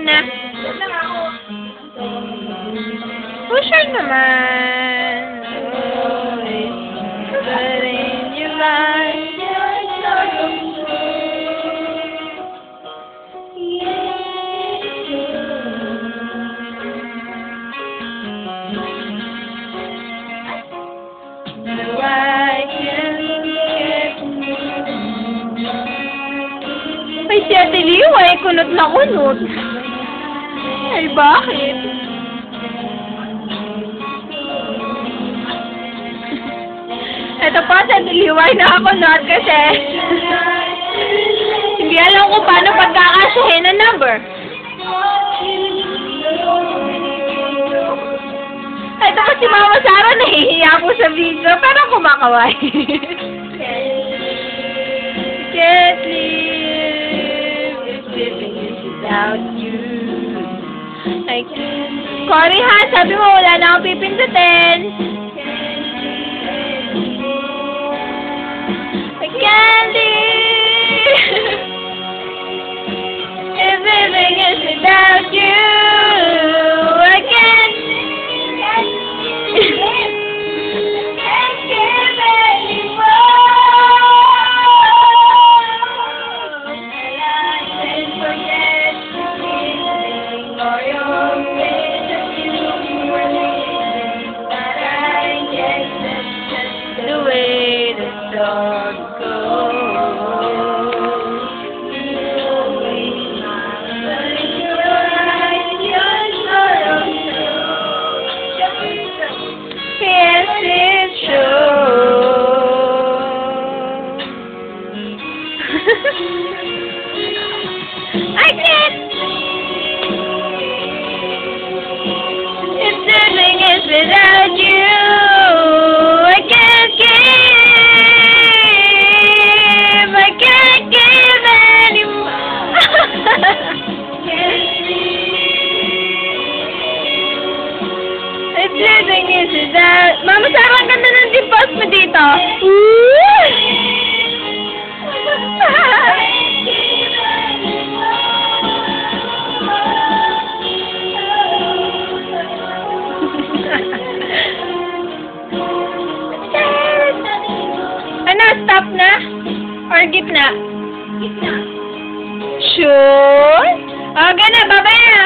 na. Oh, sure naman. But in your life, ay, si Ate Liu ay kunot na kunot. Ay, bakit? Ito po, si Ate Liu ay nakakunot kasi hindi alam kung paano pagkakasahin ang number. Ito po si Mama Sara, nahihiya po sa video, pero kumakaway. Can't live without you. Like, Cory ha, sabi mo wala na akong pipindutin. I can't live if living is without you. I can't give anymore. The way the dog goes. Yes, it shows. I can't. If living is without you, I can't give anymore. If living is without... Mama Sara, ang ganda ng dimples mo dito. Ano, stop na? Or gitna? Gitna. Sure? O, gana, babay na.